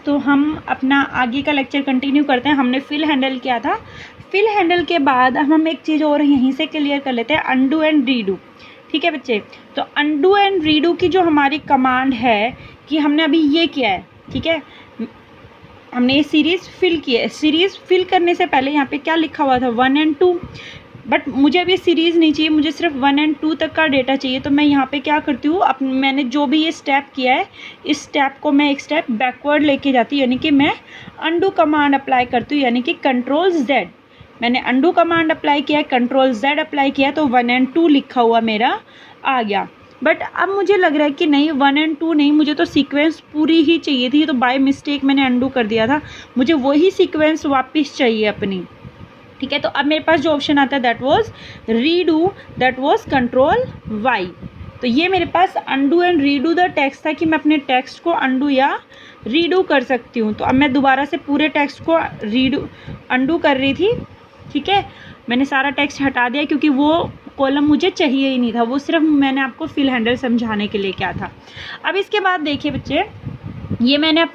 तो हम अपना आगे का लेक्चर कंटिन्यू करते हैं। हमने फिल हैंडल किया था। फिल हैंडल के बाद अब हम एक चीज़ और यहीं से क्लियर कर लेते हैं, अनडू एंड रीडू। ठीक है बच्चे, तो अनडू एंड रीडू की जो हमारी कमांड है कि हमने अभी ये किया है, ठीक है, हमने ये सीरीज़ फिल की है। सीरीज़ फिल करने से पहले यहाँ पे क्या लिखा हुआ था, 1 और 2, बट मुझे अभी सीरीज़ नहीं चाहिए, मुझे सिर्फ 1 और 2 तक का डेटा चाहिए। तो मैं यहाँ पे क्या करती हूँ, मैंने जो भी ये स्टेप किया है, इस स्टेप को मैं एक स्टेप बैकवर्ड लेके जाती हूँ, यानी कि मैं अनडू कमांड अप्लाई करती हूँ, यानी कि कंट्रोल Z। मैंने अनडू कमांड अप्लाई किया है, कंट्रोल Z अप्लाई किया, तो 1 और 2 लिखा हुआ मेरा आ गया। बट अब मुझे लग रहा है कि नहीं, 1 और 2 नहीं, मुझे तो सीक्वेंस पूरी ही चाहिए थी, तो बाय मिस्टेक मैंने अनडू कर दिया था, मुझे वही सीक्वेंस वापस चाहिए अपनी। ठीक है, तो अब मेरे पास जो ऑप्शन आता है that was redo, that was control Y। तो ये मेरे पास undo and redo the text था कि मैं अपने टेक्स्ट को अनडू या रीडू कर सकती हूँ। तो अब मैं दोबारा से पूरे टेक्स्ट को अनडू कर रही थी। ठीक है, मैंने सारा टेक्स्ट हटा दिया क्योंकि वो कॉलम मुझे चाहिए ही नहीं था, वो सिर्फ मैंने आपको फिल हैंडल समझाने के लिए क्या था। अब इसके बाद देखिए बच्चे, ये मैंने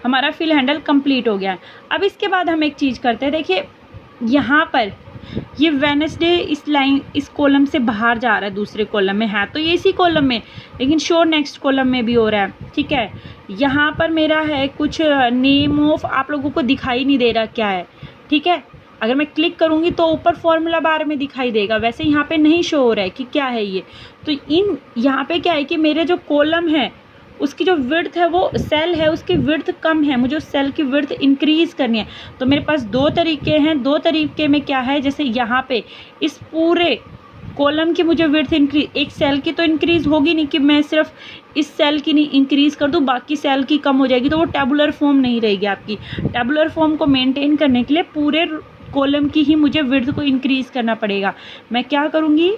हमारा फिल हैंडल कंप्लीट हो गया। अब इसके बाद हम एक चीज़ करते हैं, देखिए यहाँ पर ये वेडनेसडे इस कॉलम से बाहर जा रहा है, दूसरे कॉलम में है, तो ये इसी कॉलम में, लेकिन शो नेक्स्ट कॉलम में भी हो रहा है। ठीक है, यहाँ पर मेरा है कुछ नेम ऑफ, आप लोगों को दिखाई नहीं दे रहा क्या है। ठीक है, अगर मैं क्लिक करूँगी तो ऊपर फॉर्मूला बार में दिखाई देगा, वैसे यहाँ पे नहीं शो हो रहा है कि क्या है ये। तो यहाँ पे क्या है कि मेरे जो कॉलम है उसकी जो विड्थ है, वो सेल है उसकी विड्थ कम है, मुझे उस सेल की विड्थ इंक्रीज़ करनी है। तो मेरे पास दो तरीके हैं, दो तरीके में क्या है, जैसे यहाँ पे इस पूरे कॉलम की मुझे विड्थ इंक्रीज, एक सेल की तो इंक्रीज़ होगी नहीं कि मैं सिर्फ इस सेल की नहीं इंक्रीज़ कर दूँ, बाकी सेल की कम हो जाएगी, तो वो टेबुलर फॉर्म नहीं रहेगी आपकी। टेबुलर फॉर्म को मेंटेन करने के लिए पूरे कॉलम की ही मुझे विड्थ को इंक्रीज़ करना पड़ेगा। मैं क्या करूँगी,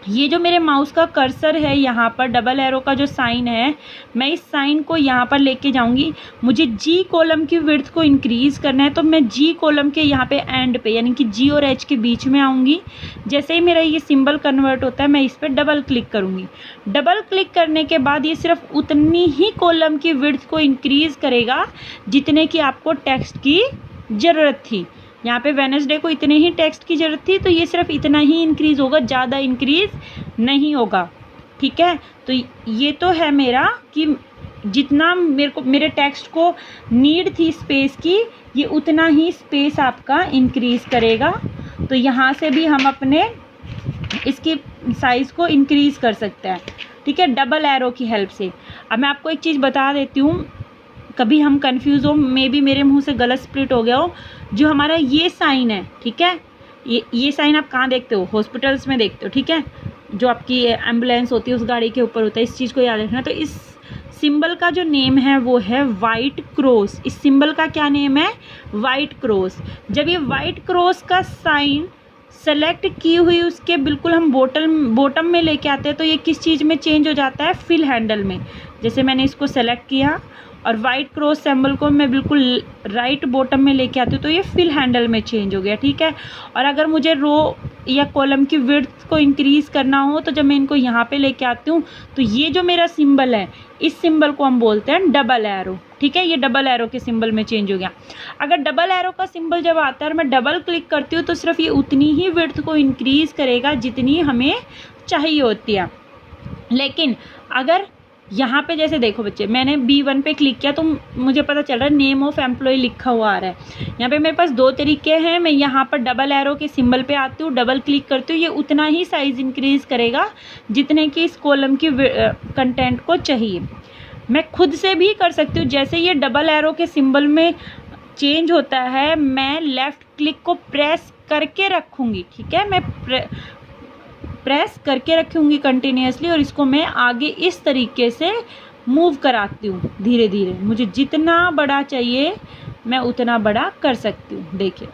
ये जो मेरे माउस का कर्सर है, यहाँ पर डबल एरो का जो साइन है, मैं इस साइन को यहाँ पर लेके जाऊँगी। मुझे जी कॉलम की विड्थ को इंक्रीज़ करना है, तो मैं जी कॉलम के यहाँ पे एंड पे, यानी कि जी और एच के बीच में आऊँगी। जैसे ही मेरा ये सिंबल कन्वर्ट होता है, मैं इस पर डबल क्लिक करूँगी। डबल क्लिक करने के बाद ये सिर्फ उतनी ही कॉलम की विड्थ को इंक्रीज़ करेगा जितने की आपको टेक्स्ट की ज़रूरत थी। यहाँ पे वेडनेसडे को इतने ही टेक्स्ट की ज़रूरत थी, तो ये सिर्फ इतना ही इंक्रीज़ होगा, ज़्यादा इंक्रीज़ नहीं होगा। ठीक है, तो ये तो है मेरा कि जितना मेरे टेक्स्ट को नीड थी स्पेस की, ये उतना ही स्पेस आपका इंक्रीज़ करेगा। तो यहाँ से भी हम अपने इसकी साइज़ को इंक्रीज़ कर सकते हैं। ठीक है, डबल एरो की हेल्प से। अब मैं आपको एक चीज़ बता देती हूँ, कभी हम कंफ्यूज हो, मे बी मेरे मुंह से गलत स्प्लिट हो गया हो। जो हमारा ये साइन है, ठीक है, ये साइन आप कहाँ देखते हो, हॉस्पिटल्स में देखते हो। ठीक है, जो आपकी एम्बुलेंस होती है उस गाड़ी के ऊपर होता है, इस चीज़ को याद रखना। तो इस सिंबल का जो नेम है वो है वाइट क्रॉस। इस सिंबल का क्या नेम है, वाइट क्रॉस। जब ये वाइट क्रॉस का साइन सेलेक्ट की हुई उसके बिल्कुल हम बॉटम में लेके आते हैं, तो ये किस चीज़ में चेंज हो जाता है, फिल हैंडल में। जैसे मैंने इसको सेलेक्ट किया और वाइट क्रॉस सिंबल को मैं बिल्कुल राइट बॉटम में लेके आती हूँ, तो ये फिल हैंडल में चेंज हो गया। ठीक है, और अगर मुझे रो या कॉलम की विड्थ को इंक्रीज़ करना हो, तो जब मैं इनको यहाँ पे लेके आती हूँ, तो ये जो मेरा सिंबल है, इस सिंबल को हम बोलते हैं डबल एरो। ठीक है, ये डबल एरो के सिंबल में चेंज हो गया। अगर डबल एरो का सिंबल जब आता है और मैं डबल क्लिक करती हूँ, तो सिर्फ ये उतनी ही विड्थ को इंक्रीज़ करेगा जितनी हमें चाहिए होती है। लेकिन अगर यहाँ पे जैसे देखो बच्चे, मैंने B1 पे क्लिक किया तो मुझे पता चल रहा है नेम ऑफ एम्प्लॉय लिखा हुआ आ रहा है। यहाँ पे मेरे पास दो तरीके हैं, मैं यहाँ पर डबल एरो के सिंबल पे आती हूँ, डबल क्लिक करती हूँ, ये उतना ही साइज़ इंक्रीज़ करेगा जितने की इस कॉलम की कंटेंट को चाहिए। मैं खुद से भी कर सकती हूँ, जैसे ये डबल एरो के सिंबल में चेंज होता है, मैं लेफ़्ट क्लिक को प्रेस करके रखूँगी। ठीक है, मैं प्रेस करके रखूँगी कंटिन्यूसली, और इसको मैं आगे इस तरीके से मूव कराती हूँ धीरे धीरे। मुझे जितना बड़ा चाहिए मैं उतना बड़ा कर सकती हूँ। देखिए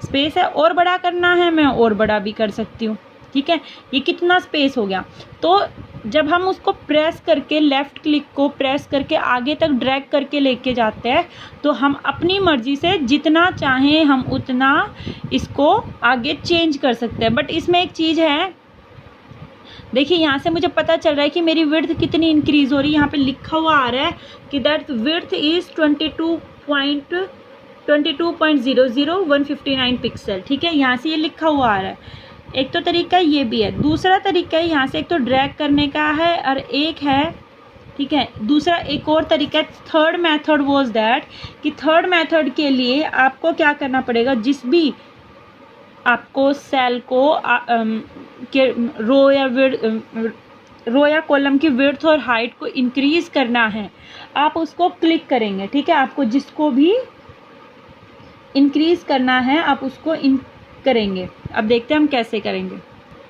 स्पेस है, और बड़ा करना है मैं और बड़ा भी कर सकती हूँ। ठीक है, ये कितना स्पेस हो गया। तो जब हम उसको प्रेस करके, लेफ़्ट क्लिक को प्रेस करके आगे तक ड्रैग करके लेके जाते हैं, तो हम अपनी मर्ज़ी से जितना चाहें हम उतना इसको आगे चेंज कर सकते हैं। बट इसमें एक चीज़ है, देखिए यहाँ से मुझे पता चल रहा है कि मेरी विड्थ कितनी इंक्रीज हो रही है। यहाँ पे लिखा हुआ आ रहा है कि दैट विड्थ इज 22.00159 पिक्सल। ठीक है, यहाँ से ये लिखा हुआ आ रहा है। एक तो तरीका ये भी है। दूसरा तरीका है यहाँ से एक तो ड्रैग करने का है और एक है, ठीक है, दूसरा एक और तरीका है, थर्ड मेथड वाज दैट कि थर्ड मेथड के लिए आपको क्या करना पड़ेगा, जिस भी आपको सेल को के रो या कॉलम की विड्थ और हाइट को इंक्रीज करना है, आप उसको क्लिक करेंगे। ठीक है, आपको जिसको भी इंक्रीज करना है आप उसको करेंगे। अब देखते हैं हम कैसे करेंगे।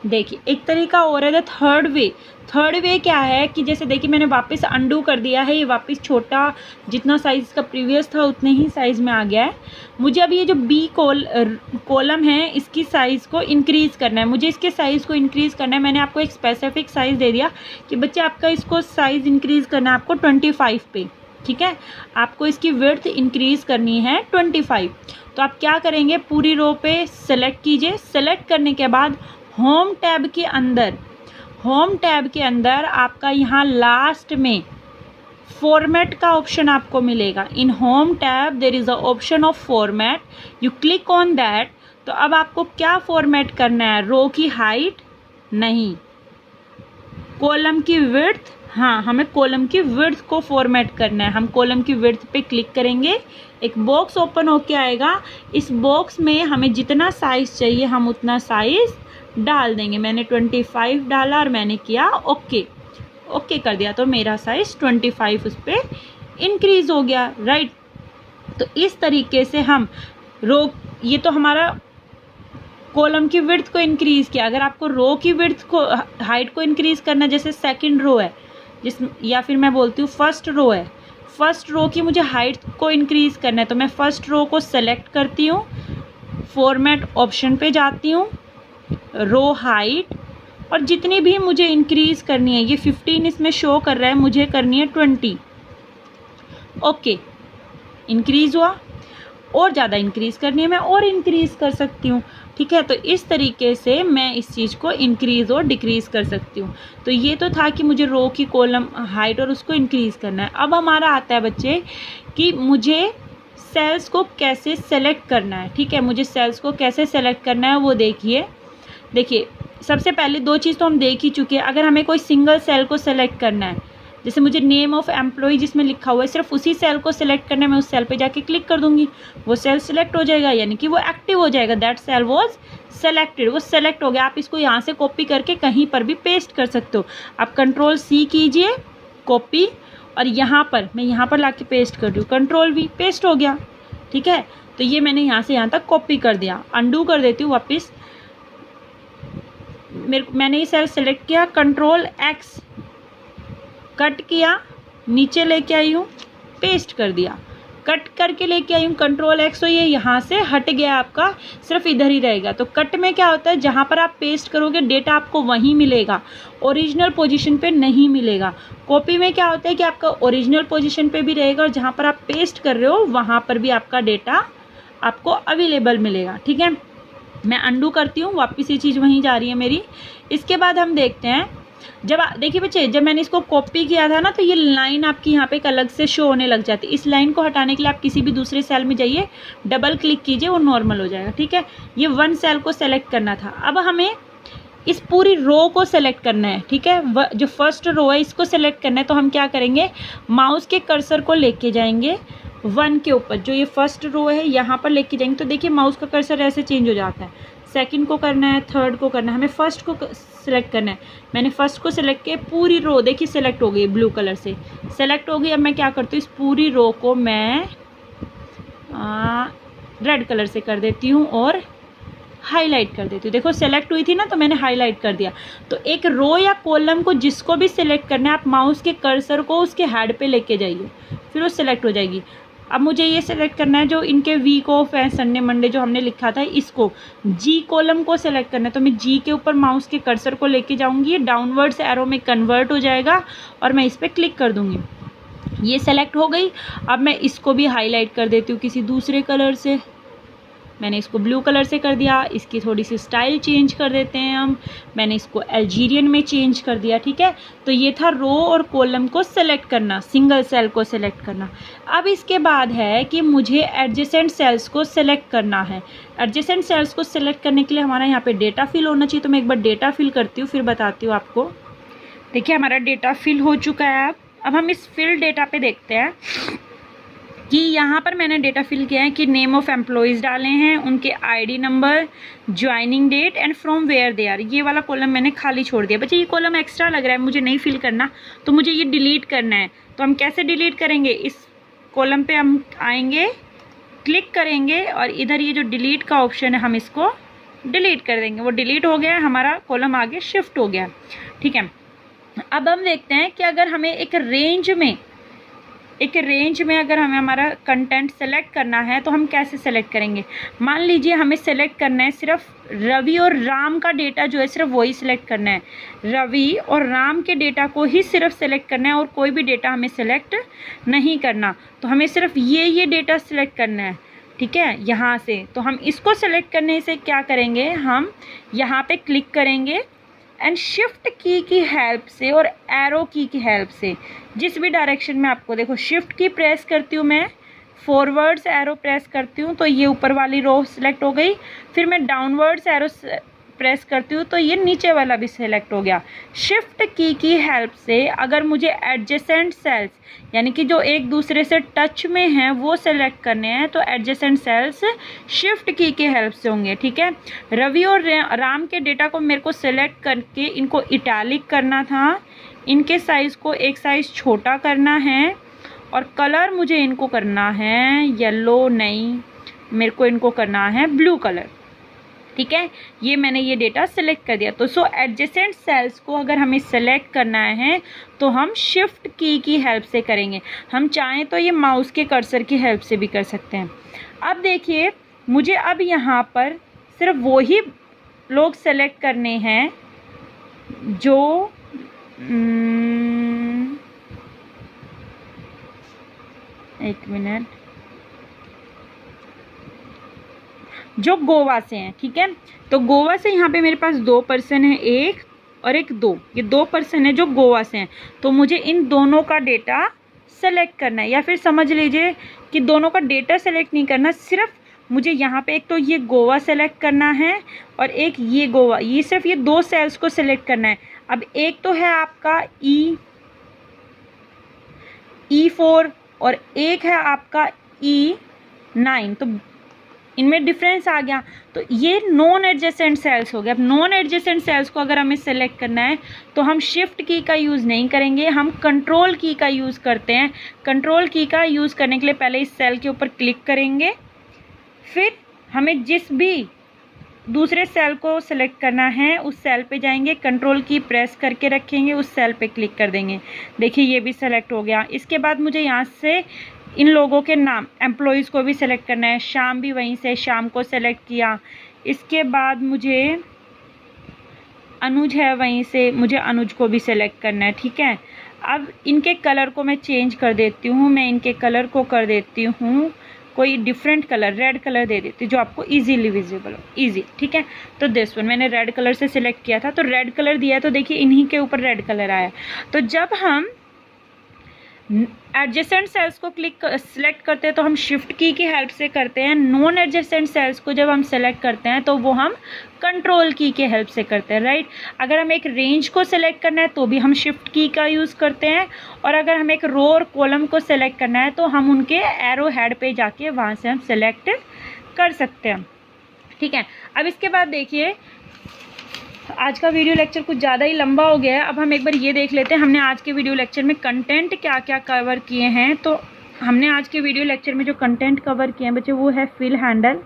देखिए एक तरीका और है थर्ड वे। थर्ड वे क्या है कि जैसे देखिए मैंने वापस अंडू कर दिया है, ये वापस छोटा जितना साइज़ का प्रीवियस था उतने ही साइज़ में आ गया है। मुझे अब ये जो बी कॉलम है इसकी साइज़ को इंक्रीज़ करना है, मुझे इसके साइज़ को इंक्रीज़ करना है। मैंने आपको एक स्पेसिफिक साइज़ दे दिया कि बच्चे आपका इसको साइज़ इंक्रीज़ करना है आपको 25 पे। ठीक है, आपको इसकी विड्थ इंक्रीज़ करनी है 25। तो आप क्या करेंगे, पूरी रो पे सेलेक्ट कीजिए। सेलेक्ट करने के बाद होम टैब के अंदर आपका यहाँ लास्ट में फॉर्मेट का ऑप्शन आपको मिलेगा। In home tab there is a option of format, you click on that. तो अब आपको क्या फॉर्मेट करना है, रो की हाइट नहीं, कॉलम की विड्थ। हाँ, हमें कॉलम की विड्थ को फॉर्मेट करना है। हम कॉलम की विड्थ पे क्लिक करेंगे, एक बॉक्स ओपन होके आएगा। इस बॉक्स में हमें जितना साइज़ चाहिए हम उतना साइज़ डाल देंगे। मैंने 25 डाला और मैंने किया ओके कर दिया, तो मेरा साइज़ 25 उस पर इंक्रीज़ हो गया। राइट, तो इस तरीके से हम ये तो हमारा कॉलम की विड्थ को इंक्रीज़ किया। अगर आपको रो की विड्थ को हाइट को इंक्रीज़ करना है, जैसे सेकंड रो है या फिर मैं बोलती हूँ फर्स्ट रो है, फर्स्ट रो की मुझे हाइट को इंक्रीज़ करना है, तो मैं फर्स्ट रो को सेलेक्ट करती हूँ, फॉर्मेट ऑप्शन पे जाती हूँ, रो हाइट, और जितनी भी मुझे इंक्रीज़ करनी है, ये 15 इसमें शो कर रहा है, मुझे करनी है 20। ओके, इंक्रीज़ हुआ। और ज़्यादा इंक्रीज़ करनी है मैं और इंक्रीज़ कर सकती हूँ। ठीक है, तो इस तरीके से मैं इस चीज़ को इंक्रीज़ और डिक्रीज़ कर सकती हूँ। तो ये तो था कि मुझे रो की कॉलम हाइट और उसको इंक्रीज़ करना है। अब हमारा आता है बच्चे कि मुझे सेल्स को कैसे सेलेक्ट करना है। ठीक है, मुझे सेल्स को कैसे सेलेक्ट करना है वो देखिए। सबसे पहले दो चीज़ तो हम देख ही चुके हैं। अगर हमें कोई सिंगल सेल को सेलेक्ट करना है, जैसे मुझे नेम ऑफ़ एम्प्लॉय जिसमें लिखा हुआ है सिर्फ उसी सेल को सिलेक्ट करना है, मैं उस सेल पे जाके क्लिक कर दूंगी, वो सेल सिलेक्ट हो जाएगा, यानी कि वो एक्टिव हो जाएगा। दैट सेल वाज सेलेक्टेड, वो सेलेक्ट हो गया। आप इसको यहाँ से कॉपी करके कहीं पर भी पेस्ट कर सकते हो। आप Ctrl+C कीजिए, कॉपी, और यहाँ पर मैं यहाँ पर ला के पेस्ट कर दूँ, Ctrl+V, पेस्ट हो गया। ठीक है, तो ये मैंने यहाँ से यहाँ तक कॉपी कर दिया। अंडू कर देती हूँ वापस। मैंने ये सेल सेलेक्ट किया, Ctrl+X कट किया, नीचे लेके आई हूँ, पेस्ट कर दिया, कट करके लेके आई हूँ Ctrl+X, तो ये यहाँ से हट गया, आपका सिर्फ इधर ही रहेगा। तो कट में क्या होता है, जहाँ पर आप पेस्ट करोगे डेटा आपको वहीं मिलेगा, ओरिजिनल पोजीशन पे नहीं मिलेगा। कॉपी में क्या होता है कि आपका ओरिजिनल पोजीशन पे भी रहेगा और जहाँ पर आप पेस्ट कर रहे हो वहाँ पर भी आपका डेटा आपको अवेलेबल मिलेगा। ठीक है, मैं अंडू करती हूँ, वापस ये चीज़ वहीं जा रही है मेरी। इसके बाद हम देखते हैं, देखिए बच्चे, जब मैंने इसको कॉपी किया था ना, तो ये लाइन आपकी यहाँ पे एक अलग से शो होने लग जाती है। इस लाइन को हटाने के लिए आप किसी भी दूसरे सेल में जाइए, डबल क्लिक कीजिए, वो नॉर्मल हो जाएगा। ठीक है, ये वन सेल को सेलेक्ट करना था। अब हमें इस पूरी रो को सेलेक्ट करना है। ठीक है, जो फर्स्ट रो है इसको सेलेक्ट करना है। तो हम क्या करेंगे, माउस के कर्सर को लेके जाएंगे 1 के ऊपर, जो ये फर्स्ट रो है यहाँ पर लेके जाएंगे। तो देखिए माउस का कर्सर ऐसे चेंज हो जाता है। सेकंड को करना है, थर्ड को करना है, हमें फर्स्ट को सिलेक्ट करना है। मैंने फर्स्ट को सिलेक्ट किया, पूरी रो देखिए सिलेक्ट हो गई, ब्लू कलर से सेलेक्ट हो गई। अब मैं क्या करती हूँ, इस पूरी रो को मैं रेड कलर से कर देती हूँ और हाईलाइट कर देती हूँ। देखो सेलेक्ट हुई थी ना, तो मैंने हाईलाइट कर दिया। तो एक रो या कॉलम को जिसको भी सिलेक्ट करना है, आप माउस के कर्सर को उसके हेड पे लेके जाइए, फिर वो सिलेक्ट हो जाएगी। अब मुझे ये सिलेक्ट करना है जो इनके वीक ऑफ है, संडे मंडे जो हमने लिखा था, इसको जी कॉलम को सिलेक्ट करना है। तो मैं जी के ऊपर माउस के कर्सर को लेके जाऊंगी, ये डाउनवर्ड्स एरो में कन्वर्ट हो जाएगा और मैं इस पर क्लिक कर दूंगी। ये सेलेक्ट हो गई। अब मैं इसको भी हाईलाइट कर देती हूँ किसी दूसरे कलर से। मैंने इसको ब्लू कलर से कर दिया। इसकी थोड़ी सी स्टाइल चेंज कर देते हैं हम, मैंने इसको अल्जीरियन में चेंज कर दिया। ठीक है, तो ये था रो और कॉलम को सेलेक्ट करना, सिंगल सेल को सेलेक्ट करना। अब इसके बाद है कि मुझे एडजेसेंट सेल्स को सेलेक्ट करना है। एडजेसेंट सेल्स को सेलेक्ट करने के लिए हमारा यहाँ पे डेटा फिल होना चाहिए। तो मैं एक बार डेटा फिल करती हूँ, फिर बताती हूँ आपको। देखिए हमारा डेटा फिल हो चुका है। अब हम इस फिल डेटा पे देखते हैं कि यहाँ पर मैंने डेटा फिल किया है कि नेम ऑफ एम्प्लॉयज़ डाले हैं, उनके ID number, joining date and from where they are. ये वाला कॉलम मैंने खाली छोड़ दिया। बच्चे ये कॉलम एक्स्ट्रा लग रहा है, मुझे नहीं फिल करना, तो मुझे ये डिलीट करना है। तो हम कैसे डिलीट करेंगे? इस कॉलम पे हम आएंगे, क्लिक करेंगे और इधर ये जो डिलीट का ऑप्शन है हम इसको डिलीट कर देंगे। वो डिलीट हो गया, हमारा कॉलम आगे शिफ्ट हो गया। ठीक है, अब हम देखते हैं कि अगर हमें एक रेंज में अगर हमें हमारा कंटेंट सेलेक्ट करना है तो हम कैसे सेलेक्ट करेंगे। मान लीजिए हमें सेलेक्ट करना है सिर्फ रवि और राम का डेटा जो है सिर्फ वही सिलेक्ट करना है। रवि और राम के डेटा को ही सिर्फ सेलेक्ट करना है और कोई भी डेटा हमें सेलेक्ट नहीं करना। तो हमें सिर्फ ये डेटा सेलेक्ट करना है। ठीक है, यहाँ से तो हम इसको सेलेक्ट करने से क्या करेंगे, हम यहाँ पे क्लिक करेंगे एंड शिफ्ट की हेल्प से और एरो की हेल्प से जिस भी डायरेक्शन में आपको, देखो शिफ्ट की प्रेस करती हूँ मैं, फॉरवर्ड्स एरो प्रेस करती हूँ तो ये ऊपर वाली रो सेलेक्ट हो गई। फिर मैं डाउनवर्ड्स एरो प्रेस करती हूँ तो ये नीचे वाला भी सेलेक्ट हो गया। शिफ्ट की हेल्प से अगर मुझे एडजेसेंट सेल्स यानी कि जो एक दूसरे से टच में हैं वो सेलेक्ट करने हैं तो एडजेसेंट सेल्स शिफ्ट की हेल्प से होंगे। ठीक है, रवि और राम के डेटा को मेरे को सेलेक्ट करके इनको इटैलिक करना था, इनके साइज़ को एक साइज़ छोटा करना है और कलर मुझे इनको करना है येलो, नहीं मेरे को इनको करना है ब्लू कलर। ठीक है, ये मैंने ये डेटा सेलेक्ट कर दिया। तो सो एडजेसेंट सेल्स को अगर हमें सेलेक्ट करना है तो हम शिफ्ट की हेल्प से करेंगे। हम चाहें तो ये माउस के कर्सर की हेल्प से भी कर सकते हैं। अब देखिए मुझे अब यहाँ पर सिर्फ वो ही लोग सेलेक्ट करने हैं जो एक मिनट, जो गोवा से हैं। ठीक है, तो गोवा से यहाँ पे मेरे पास 2 पर्सन है, एक और एक 2, ये 2 पर्सन है जो गोवा से हैं। तो मुझे इन दोनों का डेटा सेलेक्ट करना है, या फिर समझ लीजिए कि दोनों का डेटा सेलेक्ट नहीं करना, सिर्फ मुझे यहाँ पे एक तो ये गोवा सेलेक्ट करना है और एक ये गोवा, ये सिर्फ ये 2 सेल्स को सेलेक्ट करना है। अब एक तो है आपका E4 और एक है आपका E9, तो इनमें डिफरेंस आ गया। तो ये नॉन एडजेसेंट सेल्स हो गए। अब नॉन एडजेसेंट सेल्स को अगर हमें सेलेक्ट करना है तो हम शिफ्ट की का यूज़ नहीं करेंगे, हम कंट्रोल की का यूज़ करते हैं। कंट्रोल की का यूज़ करने के लिए पहले इस सेल के ऊपर क्लिक करेंगे, फिर हमें जिस भी दूसरे सेल को सेलेक्ट करना है उस सेल पे जाएंगे, कंट्रोल की प्रेस करके रखेंगे, उस सेल पे क्लिक कर देंगे। देखिए ये भी सेलेक्ट हो गया। इसके बाद मुझे यहाँ से इन लोगों के नाम, एम्प्लॉयज़ को भी सेलेक्ट करना है। शाम भी वहीं से, शाम को सेलेक्ट किया। इसके बाद मुझे अनुज है, वहीं से मुझे अनुज को भी सेलेक्ट करना है। ठीक है, अब इनके कलर को मैं चेंज कर देती हूँ। मैं इनके कलर को कर देती हूँ कोई डिफरेंट कलर, रेड कलर दे देती हूँ जो आपको इजीली विजिबल हो, इजी। ठीक है, तो दिस वन मैंने रेड कलर से सिलेक्ट किया था, तो रेड कलर दिया तो देखिए इन्हीं के ऊपर रेड कलर आया। तो जब हम एडजेसेंट सेल्स को सिलेक्ट करते हैं तो हम शिफ्ट की हेल्प से करते हैं। नॉन एडजेसेंट सेल्स को जब हम सेलेक्ट करते हैं तो वो हम कंट्रोल की के हेल्प से करते हैं, राइट। अगर हम एक रेंज को सेलेक्ट करना है तो भी हम शिफ्ट की का यूज़ करते हैं, और अगर हम एक रो और कॉलम को सेलेक्ट करना है तो हम उनके एरो हेड पे जाके वहाँ से हम सेलेक्ट कर सकते हैं। ठीक है, अब इसके बाद देखिए आज का वीडियो लेक्चर कुछ ज़्यादा ही लंबा हो गया है। अब हम एक बार ये देख लेते हैं हमने आज के वीडियो लेक्चर में कंटेंट क्या क्या कवर किए हैं। तो हमने आज के वीडियो लेक्चर में जो कंटेंट कवर किए हैं बच्चे वो है फिल हैंडल।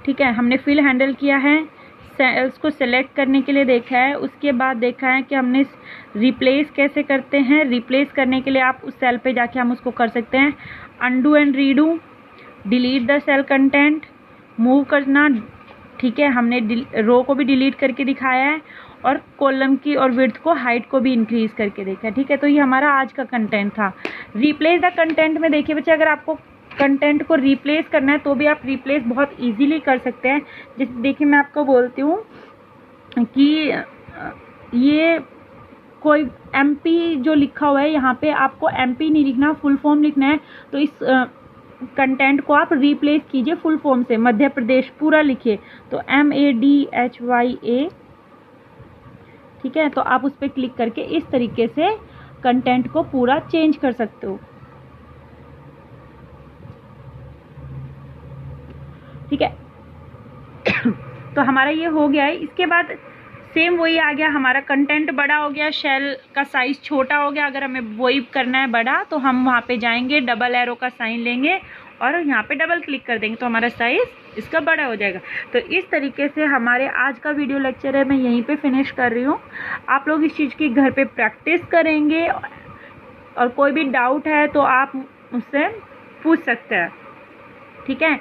ठीक है, हमने फिल हैंडल किया है, सेल्स को सेलेक्ट करने के लिए देखा है। उसके बाद देखा है कि हमने रिप्लेस कैसे करते हैं। रिप्लेस करने के लिए आप उस सेल पे जाके हम उसको कर सकते हैं undo and redo, delete the cell content, move करना। ठीक है, हमने रो को भी डिलीट करके दिखाया है और कॉलम की और विड्थ को, हाइट को भी इंक्रीज़ करके देखा है। ठीक है, तो ये हमारा आज का कंटेंट था। रिप्लेस द कंटेंट में देखिए बच्चे, अगर आपको कंटेंट को रिप्लेस करना है तो भी आप रिप्लेस बहुत इजीली कर सकते हैं। जैसे देखिए मैं आपको बोलती हूँ कि ये कोई एमपी जो लिखा हुआ है, यहाँ पे आपको एमपी नहीं लिखना, फुल फॉर्म लिखना है। तो इस कंटेंट को आप रिप्लेस कीजिए फुल फॉर्म से, मध्य प्रदेश पूरा लिखिए, तो MADHYA, ठीक है। तो आप उस पर क्लिक करके इस तरीके से कंटेंट को पूरा चेंज कर सकते हो, ठीक है। तो हमारा ये हो गया है। इसके बाद सेम वही आ गया, हमारा कंटेंट बड़ा हो गया, शेल का साइज़ छोटा हो गया। अगर हमें वही करना है बड़ा तो हम वहाँ पे जाएंगे, डबल एरो का साइन लेंगे और यहाँ पे डबल क्लिक कर देंगे तो हमारा साइज़ इसका बड़ा हो जाएगा। तो इस तरीके से हमारे आज का वीडियो लेक्चर है, मैं यहीं पे फिनिश कर रही हूँ। आप लोग इस चीज़ की घर पे प्रैक्टिस करेंगे और कोई भी डाउट है तो आप मुझसे पूछ सकते हैं, ठीक है।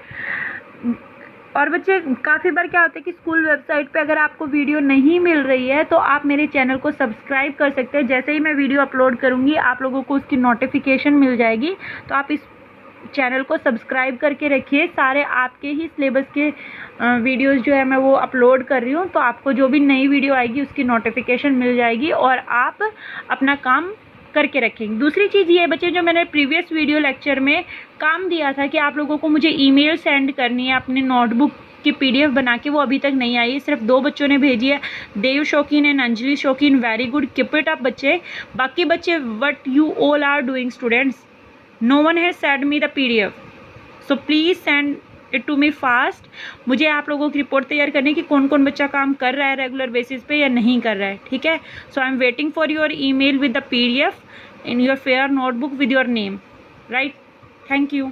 और बच्चे काफ़ी बार क्या होता है कि स्कूल वेबसाइट पे अगर आपको वीडियो नहीं मिल रही है तो आप मेरे चैनल को सब्सक्राइब कर सकते हैं। जैसे ही मैं वीडियो अपलोड करूँगी आप लोगों को उसकी नोटिफिकेशन मिल जाएगी। तो आप इस चैनल को सब्सक्राइब करके रखिए। सारे आपके ही सिलेबस के वीडियोस जो है मैं वो अपलोड कर रही हूँ, तो आपको जो भी नई वीडियो आएगी उसकी नोटिफिकेशन मिल जाएगी और आप अपना काम करके रखेंगे। दूसरी चीज़ ये बच्चे, जो मैंने प्रीवियस वीडियो लेक्चर में काम दिया था कि आप लोगों को मुझे ईमेल सेंड करनी है अपनी नोटबुक की PDF बना के, वो अभी तक नहीं आई है। सिर्फ 2 बच्चों ने भेजी है, देव शौकीन and Anjali Shaukeen. Very good, keep it up बच्चे। बाकी बच्चे, what you all are doing students, no one has send me the PDF, so please send it to me fast. मुझे आप लोगों की रिपोर्ट तैयार करने की कौन कौन बच्चा काम कर रहा है रेगुलर बेसिस पे या नहीं कर रहा है, ठीक है। So I am waiting for your email with the PDF in your fair notebook with your name, right? Thank you.